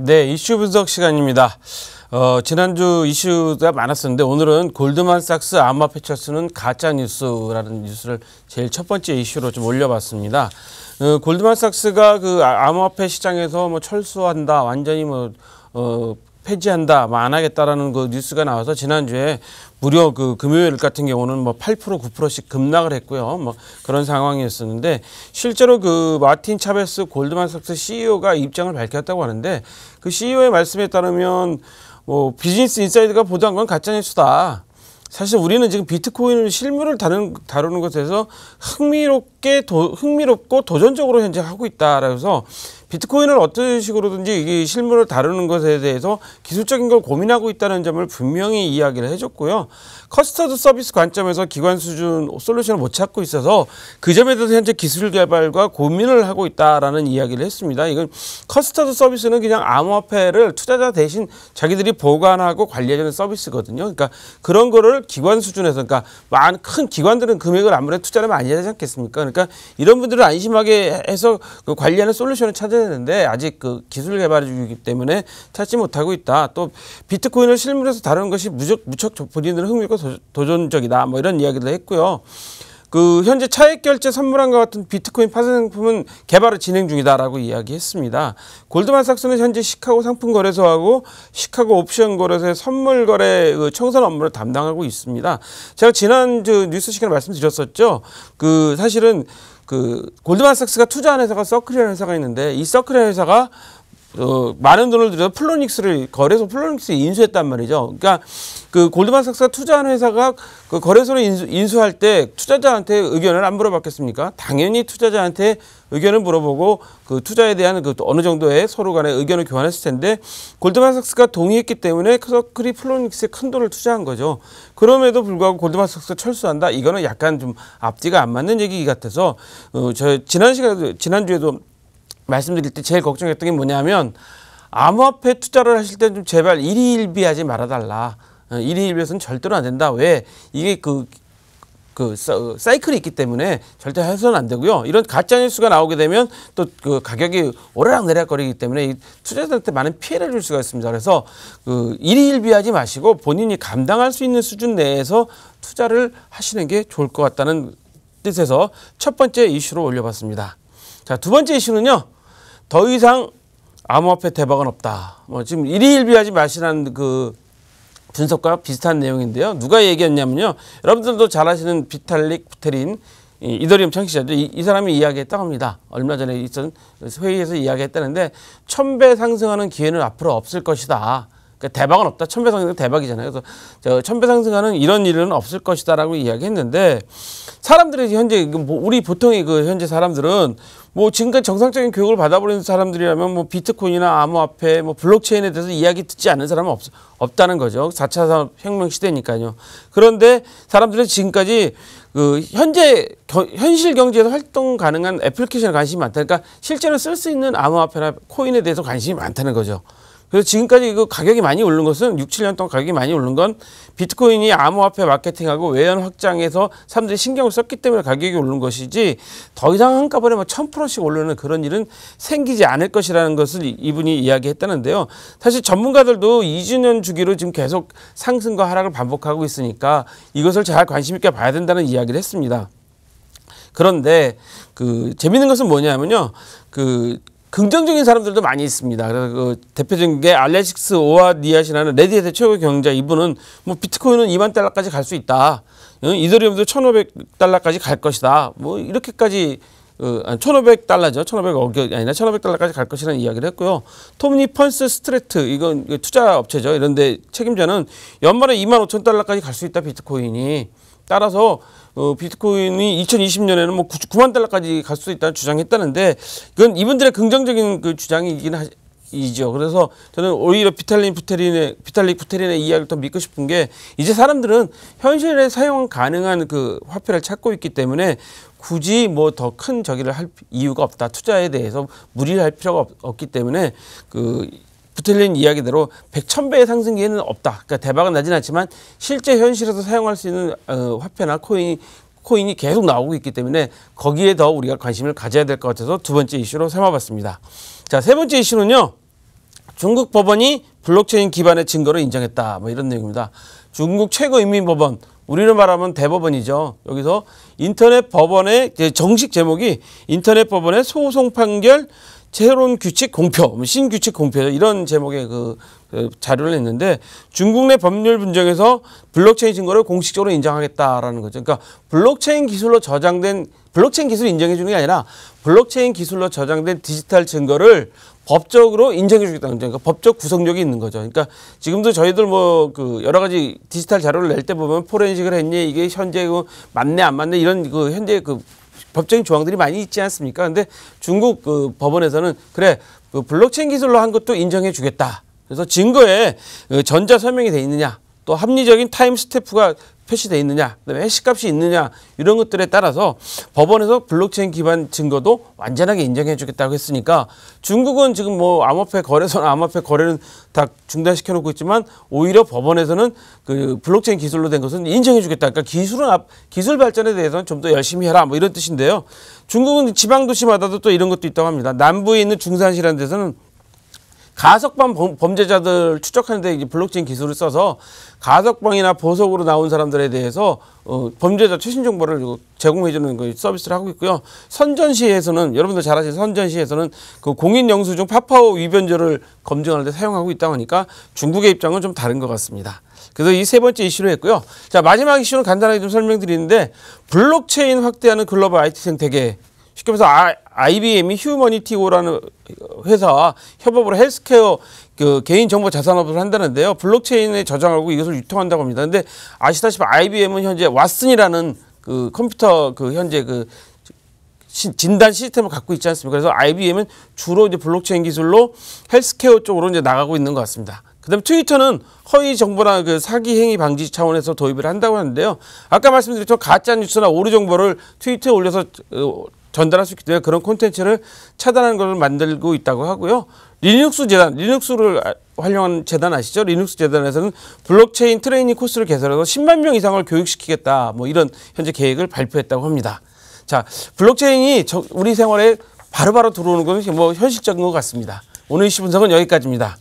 네, 이슈 분석 시간입니다. 지난주 이슈가 많았었는데 오늘은 골드만삭스 암호화폐 철수는 가짜 뉴스라는 뉴스를 제일 첫 번째 이슈로 좀 올려봤습니다. 골드만삭스가 그 암호화폐 시장에서 뭐 철수한다, 완전히 폐지한다, 안 하겠다라는 그 뉴스가 나와서 지난주에 무려 그 금요일 같은 경우는 뭐 8%, 9%씩 급락을 했고요. 뭐 그런 상황이었었는데 실제로 그 마틴 차베스 골드만삭스 CEO가 입장을 밝혔다고 하는데 그 CEO의 말씀에 따르면 뭐 비즈니스 인사이드가 보도한 건 가짜뉴스다. 사실 우리는 지금 비트코인을 실물을 다루는 것에서 흥미롭고 도전적으로 현재 하고 있다. 그래서 비트코인을 어떤 식으로든지 이 실물을 다루는 것에 대해서 기술적인 걸 고민하고 있다는 점을 분명히 이야기를 해줬고요. 커스터드 서비스 관점에서 기관 수준 솔루션을 못 찾고 있어서 그 점에 대해서 현재 기술 개발과 고민을 하고 있다라는 이야기를 했습니다. 이건 커스터드 서비스는 그냥 암호화폐를 투자자 대신 자기들이 보관하고 관리해주는 서비스거든요. 그러니까 그런 거를 기관 수준에서, 그러니까 큰 기관들은 금액을 아무래도 투자를 많이 하지 않겠습니까? 그러니까 이런 분들을 안심하게 해서 그 관리하는 솔루션을 찾아야 되는데 아직 그 기술 개발 중이기 때문에 찾지 못하고 있다. 또 비트코인을 실물에서 다루는 것이 무척 본인들은 흥미롭고 도전적이다. 뭐 이런 이야기도 했고요. 그 현재 차액 결제 선물함과 같은 비트코인 파생 상품은 개발을 진행 중이다라고 이야기했습니다. 골드만삭스는 현재 시카고 상품 거래소하고 시카고 옵션 거래소의 선물 거래 청산 업무를 담당하고 있습니다. 제가 지난 뉴스 시간에 말씀드렸었죠. 그 사실은 그 골드만삭스가 투자한 회사가 서클이라는 회사가 있는데 이 서클이라는 회사가 많은 돈을 들여서 거래소 플로닉스에 인수했단 말이죠. 그러니까 그 골드만삭스가 투자한 회사가 그 거래소를 인수할 때 투자자한테 의견을 안 물어봤겠습니까? 당연히 투자자한테 의견을 물어보고 그 투자에 대한 그 어느 정도의 서로 간의 의견을 교환했을 텐데 골드만삭스가 동의했기 때문에 서클이 플로닉스에 큰 돈을 투자한 거죠. 그럼에도 불구하고 골드만삭스가 철수한다? 이거는 약간 좀 앞뒤가 안 맞는 얘기 같아서 지난주에도 말씀드릴 때 제일 걱정했던 게 뭐냐면 암호화폐 투자를 하실 때 좀 제발 일희일비하지 말아달라. 일희일비해서는 절대로 안 된다. 왜? 이게 사이클이 있기 때문에 절대 해서는 안 되고요. 이런 가짜뉴스가 나오게 되면 또 그 가격이 오르락내리락거리기 때문에 투자자들한테 많은 피해를 줄 수가 있습니다. 그래서 일희일비하지 마시고 본인이 감당할 수 있는 수준 내에서 투자를 하시는 게 좋을 것 같다는 뜻에서 첫 번째 이슈로 올려봤습니다. 자, 두 번째 이슈는요. 더 이상 암호화폐 대박은 없다. 뭐 지금 일희일비하지 마시라는 그 분석과 비슷한 내용인데요. 누가 얘기했냐면요. 여러분들도 잘 아시는 비탈릭 부테린 이더리움 창시자죠. 이 사람이 이야기했다고 합니다. 얼마 전에 있던 회의에서 이야기했다는데 1000배 상승하는 기회는 앞으로 없을 것이다. 그러니까 대박은 없다. 1000배 상승은 대박이잖아요. 그래서 1000배 상승하는 이런 일은 없을 것이다라고 이야기했는데 사람들이 현재 우리 보통의 그 현재 사람들은 뭐 지금까지 정상적인 교육을 받아버리는 사람들이라면 뭐 비트코인이나 암호화폐, 뭐 블록체인에 대해서 이야기 듣지 않는 사람은 없다는 거죠. 4차 산업혁명 시대니까요. 그런데 사람들은 지금까지 그 현실 경제에서 활동 가능한 애플리케이션에 관심이 많다. 그러니까 실제로 쓸 수 있는 암호화폐나 코인에 대해서 관심이 많다는 거죠. 그래서 지금까지 그 가격이 많이 오른 것은 6, 7년 동안 가격이 많이 오른 건 비트코인이 암호화폐 마케팅하고 외연 확장해서 사람들이 신경을 썼기 때문에 가격이 오른 것이지 더 이상 한꺼번에 1000%씩 오르는 그런 일은 생기지 않을 것이라는 것을 이분이 이야기했다는데요. 사실 전문가들도 2주년 주기로 지금 계속 상승과 하락을 반복하고 있으니까 이것을 잘 관심 있게 봐야 된다는 이야기를 했습니다. 그런데 그 재밌는 것은 뭐냐면요. 긍정적인 사람들도 많이 있습니다. 그래서 그 대표적인 게 알렉시스 오아니앗이라는 레딧의 최고 경영자. 이분은 뭐 비트코인은 2만 달러까지 갈 수 있다. 이더리움도 1,500달러까지 갈 것이다. 뭐 이렇게까지 1,500달러죠. 1,500억이 아니라 1,500달러까지 갈 것이라는 이야기를 했고요. 톰니 펀스 스트레트, 이건 투자 업체죠. 이런데 책임자는 연말에 25,000달러까지 갈 수 있다. 비트코인이. 따라서 비트코인이 2020년에는 뭐 9만 달러까지 갈 수 있다는 주장했다는데 이건 이분들의 긍정적인 그 주장이긴 이죠. 그래서 저는 오히려 비탈릭 부테린의 이야기를 더 믿고 싶은 게 이제 사람들은 현실에 사용 가능한 그 화폐를 찾고 있기 때문에 굳이 뭐 더 큰 저기를 할 이유가 없다. 투자에 대해서 무리를 할 필요가 없기 때문에 부텔린 이야기대로 1000배의 상승 기회는 없다. 그러니까 대박은 나진 않지만 실제 현실에서 사용할 수 있는 화폐나 코인이 계속 나오고 있기 때문에 거기에 더 우리가 관심을 가져야 될 것 같아서 두 번째 이슈로 삼아봤습니다. 자, 세 번째 이슈는요. 중국 법원이 블록체인 기반의 증거를 인정했다. 뭐 이런 내용입니다. 중국 최고인민법원, 우리로 말하면 대법원이죠. 여기서 인터넷 법원의 정식 제목이 인터넷 법원의 소송 판결 새로운 규칙 공표, 신규칙 공표 이런 제목의 그 자료를 냈는데 중국 내 법률 분쟁에서 블록체인 증거를 공식적으로 인정하겠다라는 거죠. 그러니까 블록체인 기술로 저장된 블록체인 기술을 인정해 주는 게 아니라 블록체인 기술로 저장된 디지털 증거를 법적으로 인정해 주겠다는 거죠. 그러니까 법적 구속력이 있는 거죠. 그러니까 지금도 저희들 뭐 그 여러 가지 디지털 자료를 낼 때 보면 포렌식을 했니 이게 현재 그 맞네 안 맞네 이런 그 현재 그 법적인 조항들이 많이 있지 않습니까? 근데 중국 그 법원에서는 그래 그 블록체인 기술로 한 것도 인정해 주겠다. 그래서 증거에 전자 설명이 돼 있느냐, 또 합리적인 타임 스태프가 표시돼 있느냐, 그다음에 해시값이 있느냐 이런 것들에 따라서 법원에서 블록체인 기반 증거도 완전하게 인정해 주겠다고 했으니까 중국은 지금 뭐 암호화폐 거래소나 암호화폐 거래는 다 중단시켜 놓고 있지만 오히려 법원에서는 그 블록체인 기술로 된 것은 인정해 주겠다. 그러니까 기술 발전에 대해서는 좀 더 열심히 해라 뭐 이런 뜻인데요. 중국은 지방 도시마다도 또 이런 것도 있다고 합니다. 남부에 있는 중산시라는 데서는 가석방 범죄자들 추적하는 데 이제 블록체인 기술을 써서 가석방이나 보석으로 나온 사람들에 대해서 범죄자 최신 정보를 제공해 주는 그 서비스를 하고 있고요. 선전시에서는 여러분들 잘 아시는 선전시에서는 그 공인 영수증 파파오 위변조를 검증하는 데 사용하고 있다고 하니까 중국의 입장은 좀 다른 것 같습니다. 그래서 이 세 번째 이슈로 했고요. 자, 마지막 이슈는 간단하게 좀 설명드리는데 블록체인 확대하는 글로벌 IT 생태계 쉽게 말해서 IBM이 휴머니티오라는 회사와 협업으로 헬스케어 그 개인정보 자산업을 한다는데요. 블록체인에 저장하고 이것을 유통한다고 합니다. 근데 아시다시피 IBM은 현재 왓슨이라는 그 컴퓨터 그 현재 그 진단 시스템을 갖고 있지 않습니까? 그래서 IBM은 주로 이제 블록체인 기술로 헬스케어 쪽으로 이제 나가고 있는 것 같습니다. 그다음 트위터는 허위 정보나 그 사기 행위 방지 차원에서 도입을 한다고 하는데요. 아까 말씀드렸죠. 가짜 뉴스나 오류 정보를 트위터에 올려서 전달할 수 있기 때문에 그런 콘텐츠를 차단하는 것을 만들고 있다고 하고요. 리눅스 재단, 리눅스를 활용한 재단 아시죠? 리눅스 재단에서는 블록체인 트레이닝 코스를 개설해서 10만 명 이상을 교육시키겠다. 뭐 이런 현재 계획을 발표했다고 합니다. 자, 블록체인이 우리 생활에 바로바로 들어오는 것은 뭐 현실적인 것 같습니다. 오늘 이슈 분석은 여기까지입니다.